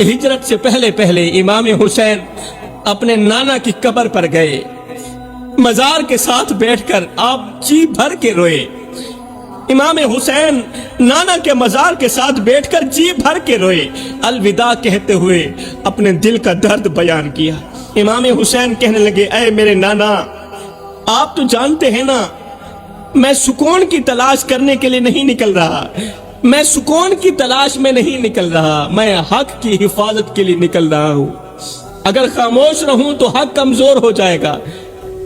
ہجرت سے پہلے پہلے امام حسین اپنے نانا کی قبر پر گئے، مزار کے ساتھ بیٹھ کر آپ جی بھر کے روئے۔ امام حسین نانا کے مزار کے ساتھ بیٹھ کر جی بھر کے روئے، الوداع کہتے ہوئے اپنے دل کا درد بیان کیا۔ امام حسین کہنے لگے، اے میرے نانا، آپ تو جانتے ہیں نا میں سکون کی تلاش کرنے کے لیے نہیں نکل رہا، میں سکون کی تلاش میں نہیں نکل رہا، میں حق کی حفاظت کے لیے نکل رہا ہوں۔ اگر خاموش رہوں تو حق کمزور ہو جائے گا،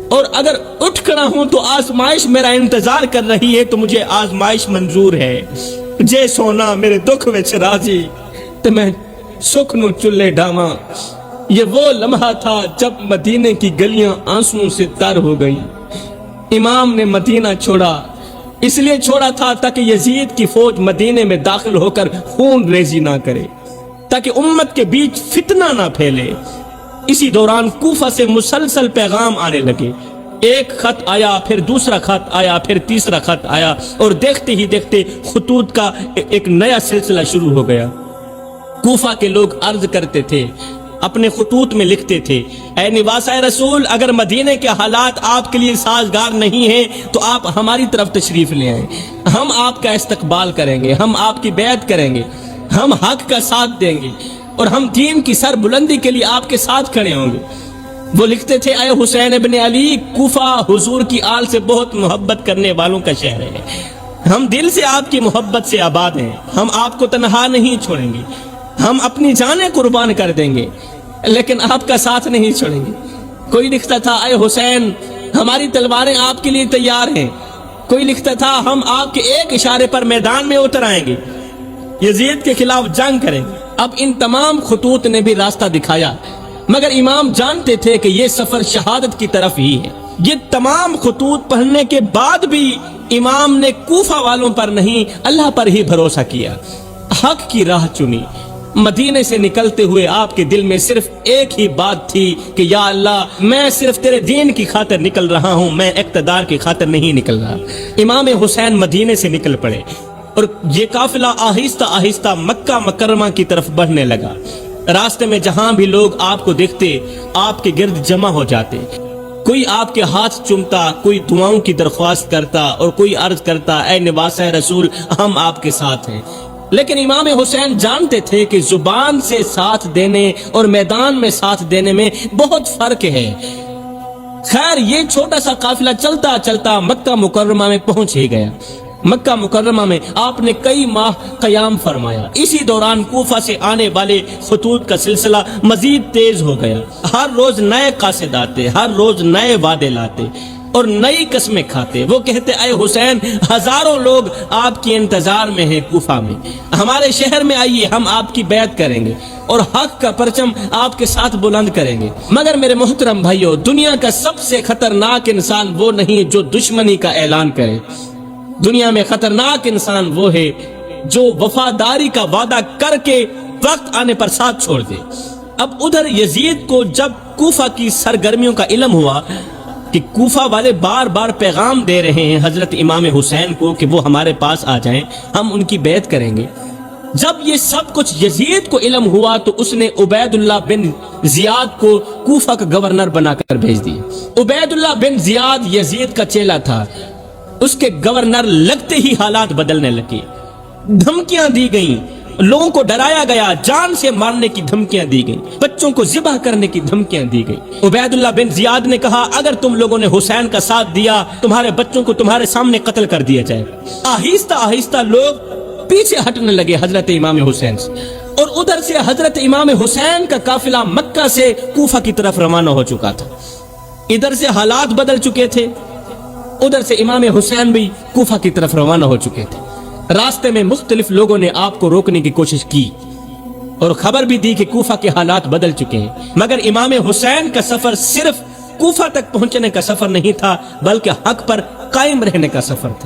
اور اگر اٹھ کھڑا ہوں تو آزمائش میرا انتظار کر رہی ہے، تو مجھے آزمائش منظور ہے۔ جے سونا میرے دکھ وچ راضی تو میں سکھ نو چلے ڈاواں۔ یہ وہ لمحہ تھا جب مدینے کی گلیاں آنسوں سے تر ہو گئیں۔ امام نے مدینہ چھوڑا، اس لیے چھوڑا تھا تاکہ یزید کی فوج مدینے میں داخل ہو کر خون ریزی نہ کرے، تاکہ امت کے بیچ فتنہ نہ پھیلے۔ اسی دوران کوفہ سے مسلسل پیغام آنے لگے، ایک خط آیا، پھر دوسرا خط آیا، پھر تیسرا خط آیا، اور دیکھتے ہی دیکھتے خطوط کا ایک نیا سلسلہ شروع ہو گیا۔ کوفہ کے لوگ عرض کرتے تھے، اپنے خطوط میں لکھتے تھے، اے نواسۂ رسول، اگر مدینے کے حالات آپ کے لیے سازگار نہیں ہیں تو آپ ہماری طرف تشریف لے آئیں، ہم آپ کا استقبال کریں گے، ہم آپ کی بیعت کریں گے، ہم حق کا ساتھ دیں گے، اور ہم دین کی سر بلندی کے لیے آپ کے ساتھ کھڑے ہوں گے۔ وہ لکھتے تھے، اے حسین ابن علی، کوفہ حضور کی آل سے بہت محبت کرنے والوں کا شہر ہے، ہم دل سے آپ کی محبت سے آباد ہیں، ہم آپ کو تنہا نہیں چھوڑیں گے، ہم اپنی جانیں قربان کر دیں گے، لیکن آپ کا ساتھ نہیں چھوڑیں گے۔ کوئی لکھتا تھا، اے حسین، ہماری تلواریں آپ کے لیے تیار ہیں۔ کوئی لکھتا تھا، ہم آپ کے ایک اشارے پر میدان میں اتر آئیں گے، یزید کے خلاف جنگ کریں گے۔ اب ان تمام خطوط نے بھی راستہ دکھایا، مگر امام جانتے تھے کہ یہ سفر شہادت کی طرف ہی ہے۔ یہ تمام خطوط پڑھنے کے بعد بھی امام نے کوفہ والوں پر نہیں، اللہ پر ہی بھروسہ کیا، حق کی راہ چنی۔ مدینے سے نکلتے ہوئے آپ کے دل میں صرف ایک ہی بات تھی کہ یا اللہ، میں صرف تیرے دین کی خاطر نکل رہا ہوں، میں اقتدار کی خاطر نہیں نکل رہا۔ امام حسین مدینے سے نکل پڑے، اور یہ قافلہ آہستہ آہستہ مکہ مکرمہ کی طرف بڑھنے لگا۔ راستے میں جہاں بھی لوگ آپ کو دیکھتے، آپ کے گرد جمع ہو جاتے، کوئی آپ کے ہاتھ چومتا، کوئی دعاؤں کی درخواست کرتا، اور کوئی عرض کرتا، اے نواسۂ رسول، ہم آپ کے ساتھ ہیں۔ لیکن امام حسین جانتے تھے کہ زبان سے ساتھ دینے اور میدان میں ساتھ دینے میں بہت فرق ہے۔ خیر، یہ چھوٹا سا قافلہ چلتا چلتا مکہ مکرمہ میں پہنچ ہی گیا۔ مکہ مکرمہ میں آپ نے کئی ماہ قیام فرمایا۔ اسی دوران کوفہ سے آنے والے خطوط کا سلسلہ مزید تیز ہو گیا۔ ہر روز نئے قاصد آتے، ہر روز نئے وعدے لاتے اور نئی قسمیں کھاتے۔ وہ کہتے، اے حسین، ہزاروں لوگ آپ کے انتظار میں ہیں کوفہ میں، ہمارے شہر میں آئیے، ہم آپ کی بیعت کریں گے اور حق کا پرچم آپ کے ساتھ بلند کریں گے۔ مگر میرے محترم بھائیو، دنیا کا سب سے خطرناک انسان وہ نہیں جو دشمنی کا اعلان کرے، دنیا میں خطرناک انسان وہ ہے جو وفاداری کا وعدہ کر کے وقت آنے پر ساتھ چھوڑ دے۔ اب ادھر یزید کو جب کوفہ کی سرگرمیوں کا علم ہوا کہ کوفہ والے بار بار پیغام دے رہے ہیں حضرت امام حسین کو کہ وہ ہمارے پاس آ جائیں، ہم ان کی بیعت کریں گے، جب یہ سب کچھ یزید کو علم ہوا تو اس نے عبید اللہ بن زیاد کو کوفہ کا گورنر بنا کر بھیج دیا۔ عبید اللہ بن زیاد یزید کا چیلا تھا، اس کے گورنر لگتے ہی حالات بدلنے لگے، دھمکیاں دی گئیں، لوگوں کو ڈرایا گیا، جان سے مارنے کی دھمکیاں دی گئیں، بچوں کو ذبح کرنے کی دھمکیاں دی گئیں۔ عبید اللہ بن زیاد نے کہا، اگر تم لوگوں نے حسین کا ساتھ دیا، تمہارے بچوں کو تمہارے سامنے قتل کر دیا جائے۔ آہستہ آہستہ لوگ پیچھے ہٹنے لگے حضرت امام حسین سے، اور ادھر سے حضرت امام حسین کا قافلہ مکہ سے کوفہ کی طرف روانہ ہو چکا تھا۔ ادھر سے حالات بدل چکے تھے، ادھر سے امام حسین بھی کوفہ کی طرف روانہ ہو چکے تھے۔ راستے میں مختلف لوگوں نے آپ کو روکنے کی کوشش کی اور خبر بھی دی کہ کوفہ کے حالات بدل چکے ہیں، مگر امام حسین کا سفر صرف کوفہ تک پہنچنے کا سفر نہیں تھا، بلکہ حق پر قائم رہنے کا سفر تھا۔